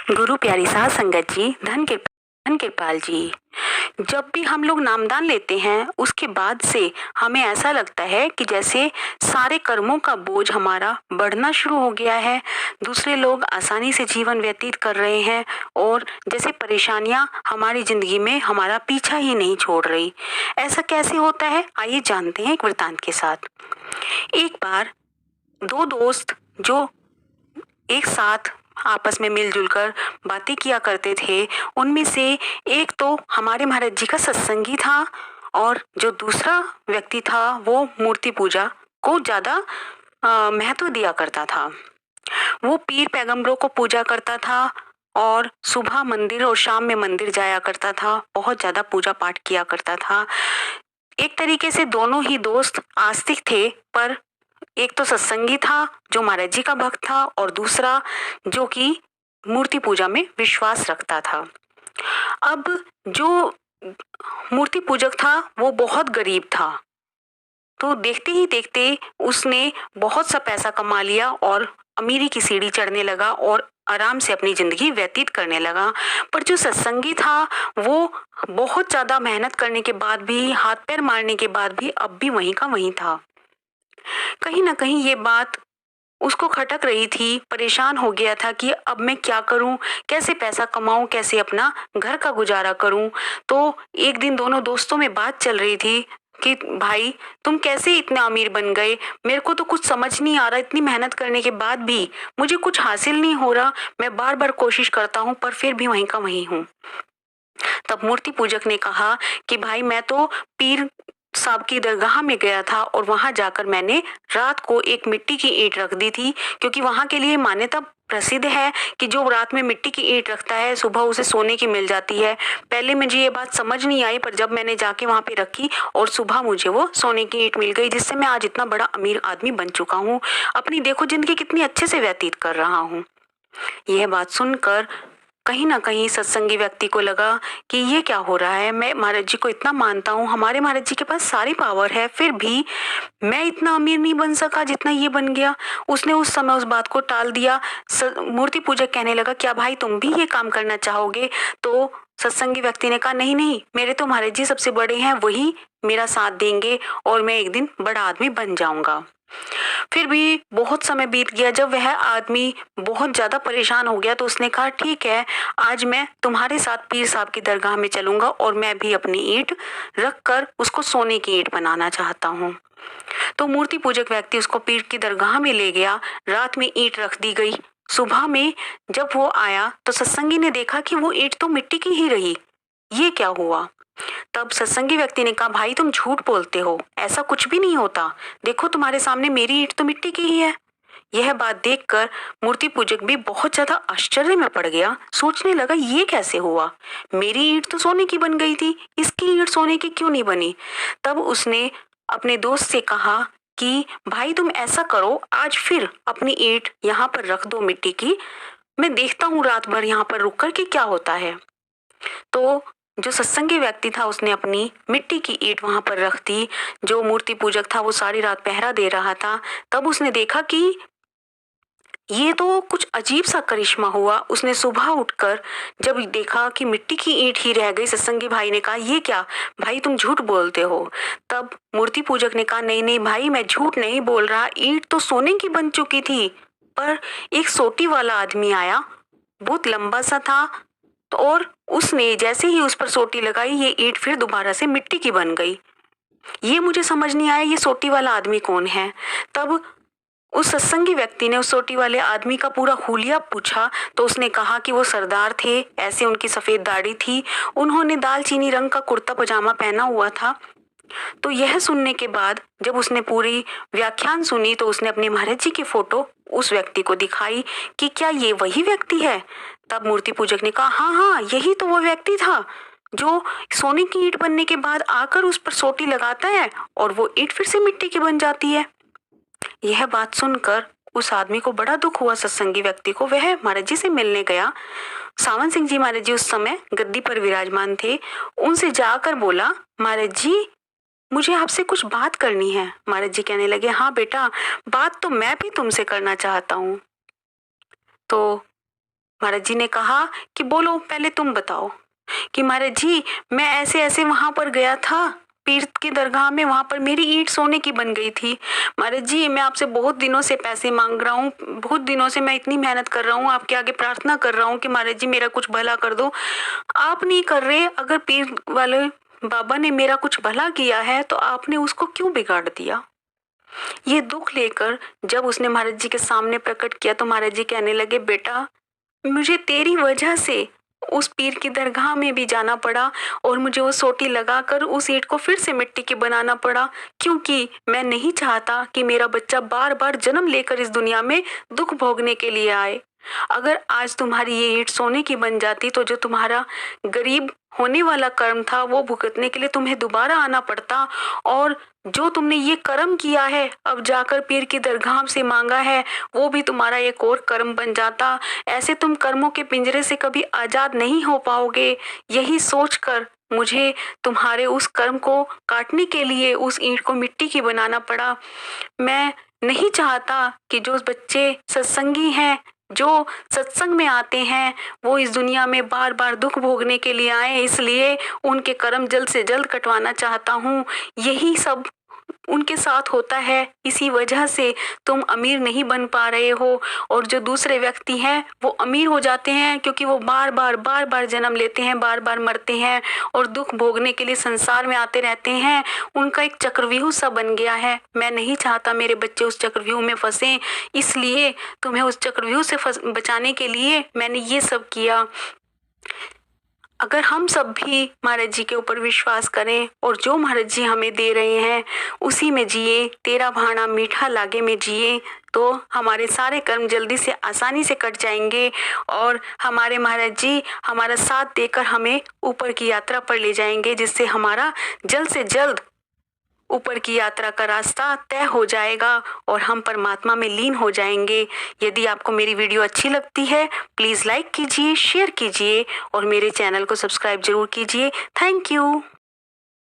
गुरु प्यारी साध संगत जी, धन कृपाल जी। जब भी हम लोग नामदान लेते हैं उसके बाद से हमें ऐसा लगता है कि जैसे सारे कर्मों का बोझ हमारा बढ़ना शुरू हो गया है। दूसरे लोग आसानी से जीवन व्यतीत कर रहे हैं और जैसे परेशानियां हमारी जिंदगी में हमारा पीछा ही नहीं छोड़ रही। ऐसा कैसे होता है, आइए जानते हैं एक वृतांत के साथ। एक बार दो दोस्त जो एक साथ आपस में मिलजुल कर बातें किया करते थे, उनमें से एक तो हमारे महाराज जी का सत्संगी था और जो दूसरा व्यक्ति था वो मूर्ति पूजा को ज्यादा महत्व दिया करता था। वो पीर पैगंबरों को पूजा करता था और सुबह मंदिर और शाम में मंदिर जाया करता था, बहुत ज्यादा पूजा पाठ किया करता था। एक तरीके से दोनों ही दोस्त आस्तिक थे, पर एक तो सत्संगी था जो महाराज जी का भक्त था और दूसरा जो कि मूर्ति पूजा में विश्वास रखता था। अब जो मूर्ति पूजक था वो बहुत गरीब था, तो देखते ही देखते उसने बहुत सा पैसा कमा लिया और अमीरी की सीढ़ी चढ़ने लगा और आराम से अपनी जिंदगी व्यतीत करने लगा। पर जो सत्संगी था वो बहुत ज्यादा मेहनत करने के बाद भी, हाथ पैर मारने के बाद भी अब भी वहीं का वहीं था। कहीं ना कहीं ये बात उसको खटक रही थी, परेशान हो गया था कि अब मैं क्या करूं, कैसे पैसा कमाऊं, कैसे अपना घर का गुजारा करूं। तो एक दिन दोनों दोस्तों में बात चल रही थी कि भाई तुम कैसे इतने अमीर बन गए, मेरे को तो कुछ समझ नहीं आ रहा, इतनी मेहनत करने के बाद भी मुझे कुछ हासिल नहीं हो रहा, मैं बार बार कोशिश करता हूँ पर फिर भी वहीं का वहीं हूँ। तब मूर्ति पूजक ने कहा कि भाई मैं तो पीर साहब की दरगाह में गया था और वहां जाकर मैंने रात को एक मिट्टी की ईंट रख दी थी, क्योंकि वहां के लिए मान्यता प्रसिद्ध है कि जो रात में मिट्टी की ईंट रखता है सुबह उसे सोने की मिल जाती है। पहले मुझे ये बात समझ नहीं आई, पर जब मैंने जाके वहां पे रखी और सुबह मुझे वो सोने की ईंट मिल गई, जिससे मैं आज इतना बड़ा अमीर आदमी बन चुका हूँ, अपनी देखो जिंदगी कितनी अच्छे से व्यतीत कर रहा हूँ। यह बात सुनकर कहीं ना कहीं सत्संगी व्यक्ति को लगा कि ये क्या हो रहा है, मैं महाराज जी को इतना मानता हूँ, हमारे महाराज जी के पास सारी पावर है, फिर भी मैं इतना अमीर नहीं बन सका जितना ये बन गया। उसने उस समय उस बात को टाल दिया। मूर्ति पूजक कहने लगा क्या भाई तुम भी ये काम करना चाहोगे? तो सत्संगी व्यक्ति ने कहा नहीं नहीं, मेरे तो महाराज जी सबसे बड़े हैं, वही मेरा साथ देंगे और मैं एक दिन बड़ा आदमी बन जाऊंगा। फिर भी बहुत समय बीत गया। जब वह आदमी बहुत ज्यादा परेशान हो गया तो उसने कहा ठीक है, आज मैं तुम्हारे साथ पीर साहब की दरगाह में चलूंगा और मैं भी अपनी ईंट रख कर उसको सोने की ईंट बनाना चाहता हूँ। तो मूर्ति पूजक व्यक्ति उसको पीर की दरगाह में ले गया, रात में ईंट रख दी गई। सुबह में जब वो आया तो सत्संगी ने देखा कि वो ईंट तो मिट्टी की ही रही, ये क्या हुआ? तब सत्संगी व्यक्ति ने कहा भाई तुम झूठ बोलते हो, ऐसा कुछ भी नहीं होता, देखो तुम्हारे सामने मेरी ईंट तो मिट्टी की ही है। यह बात देखकर मूर्ति पूजक भी बहुत ज्यादा आश्चर्य में पड़ गया, सोचने लगा ये कैसे हुआ, मेरी ईंट तो सोने की बन गई थी, इसकी ईंट सोने की क्यों नहीं बनी? तब उसने अपने दोस्त से कहा कि भाई तुम ऐसा करो, आज फिर अपनी ईंट यहाँ पर रख दो मिट्टी की, मैं देखता हूँ रात भर यहाँ पर रुक कर कि क्या होता है। तो जो सत्संगी व्यक्ति था उसने अपनी मिट्टी की ईंट वहां पर रख दी। जो मूर्ति पूजक था वो सारी रात पहरा दे रहा था। तब उसने देखा कि ये तो कुछ अजीब सा करिश्मा हुआ। उसने सुबह उठकर जब देखा कि मिट्टी की ईंट ही रह गई, सत्संगी भाई ने कहा ये क्या भाई तुम झूठ बोलते हो? तब मूर्ति पूजक ने कहा नहीं नहीं भाई मैं झूठ नहीं बोल रहा, ईंट तो सोने की बन चुकी थी, पर एक सोटी वाला आदमी आया, बहुत लंबा सा था, तो और उसने जैसे ही उस पर सोटी लगाई ये ईंट फिर दोबारा से मिट्टी की बन गई। ये मुझे समझ नहीं आया ये सोटी वाला आदमी कौन है। तब उस सत्संगी व्यक्ति ने उस सोटी वाले आदमी का पूरा हुलिया पूछा तो उसने कहा कि वो सरदार थे, ऐसे उनकी सफेद दाढ़ी थी, उन्होंने दालचीनी रंग का कुर्ता पजामा पहना हुआ था। तो यह सुनने के बाद जब उसने पूरी व्याख्यान सुनी तो उसने अपने महाराज जी की फोटो उस व्यक्ति को दिखाई कि क्या ये वही व्यक्ति है? तब मूर्ति पूजक ने कहा हाँ हाँ यही तो वो व्यक्ति था जो सोने की ईंट बनने के बाद आकर उस पर सोटी लगाता है और वो ईंट फिर से मिट्टी की बन जाती है। यह बात सुनकर उस आदमी को बड़ा दुख हुआ, सत्संगी व्यक्ति को। वह महाराज जी से मिलने गया। सावन सिंह जी महाराज जी उस समय गद्दी पर विराजमान थे। उनसे जाकर बोला महाराज जी मुझे आपसे कुछ बात करनी है। महाराज जी कहने लगे हाँ बेटा, बात तो मैं भी तुमसे करना चाहता हूँ। तो महाराज जी ने कहा कि बोलो, पहले तुम बताओ। कि महाराज जी, मैं ऐसे ऐसे वहां पर गया था पीर की दरगाह में, वहां पर मेरी ईंट सोने की बन गई थी। महाराज जी, मैं आपसे बहुत दिनों से पैसे मांग रहा हूँ, बहुत दिनों से मैं इतनी मेहनत कर रहा हूँ, आपके आगे प्रार्थना कर रहा हूँ कि महाराज जी मेरा कुछ भला कर दो, आप नहीं कर रहे। अगर पीर वाले बाबा ने मेरा कुछ भला किया है तो आपने उसको क्यों बिगाड़ दिया। ये दुख लेकर जब उसने महाराज जी के सामने प्रकट किया तो महाराज जी कहने लगे, बेटा, मुझे तेरी वजह से उस पीर की दरगाह में भी जाना पड़ा और मुझे वो सोटी लगाकर उस ईंट को फिर से मिट्टी की बनाना पड़ा, क्योंकि मैं नहीं चाहता कि मेरा बच्चा बार बार जन्म लेकर इस दुनिया में दुख भोगने के लिए आए। अगर आज तुम्हारी ये ईंट सोने की बन जाती तो जो तुम्हारा गरीब होने वाला कर्म था वो भुगतने के लिए तुम्हें दोबारा आना पड़ता, और जो तुमने ये कर्म किया है अब जाकर पीर की दरगाह से मांगा है वो भी तुम्हारा एक और कर्म बन जाता। ऐसे तुम कर्मों के पिंजरे से कभी आजाद नहीं हो पाओगे। यही सोचकर मुझे तुम्हारे उस कर्म को काटने के लिए उस ईंट को मिट्टी की बनाना पड़ा। मैं नहीं चाहता कि जो बच्चे सत्संगी हैं, जो सत्संग में आते हैं, वो इस दुनिया में बार बार दुख भोगने के लिए आए, इसलिए उनके कर्म जल्द से जल्द कटवाना चाहता हूँ। यही सब उनके साथ होता है, इसी वजह से तुम अमीर नहीं बन पा रहे हो। और जो दूसरे व्यक्ति हैं वो अमीर हो जाते हैं क्योंकि वो बार बार जन्म लेते हैं, बार बार मरते हैं और दुख भोगने के लिए संसार में आते रहते हैं। उनका एक चक्रव्यूह सा बन गया है। मैं नहीं चाहता मेरे बच्चे उस चक्रव्यूह में फंसे, इसलिए तुम्हें उस चक्रव्यूह से बचाने के लिए मैंने ये सब किया। अगर हम सब भी महाराज जी के ऊपर विश्वास करें और जो महाराज जी हमें दे रहे हैं उसी में जिए, तेरा भाणा मीठा लागे में जिए, तो हमारे सारे कर्म जल्दी से आसानी से कट जाएंगे और हमारे महाराज जी हमारा साथ देकर हमें ऊपर की यात्रा पर ले जाएंगे, जिससे हमारा जल्द से जल्द ऊपर की यात्रा का रास्ता तय हो जाएगा और हम परमात्मा में लीन हो जाएंगे। यदि आपको मेरी वीडियो अच्छी लगती है प्लीज़ लाइक कीजिए, शेयर कीजिए और मेरे चैनल को सब्सक्राइब जरूर कीजिए। Thank you.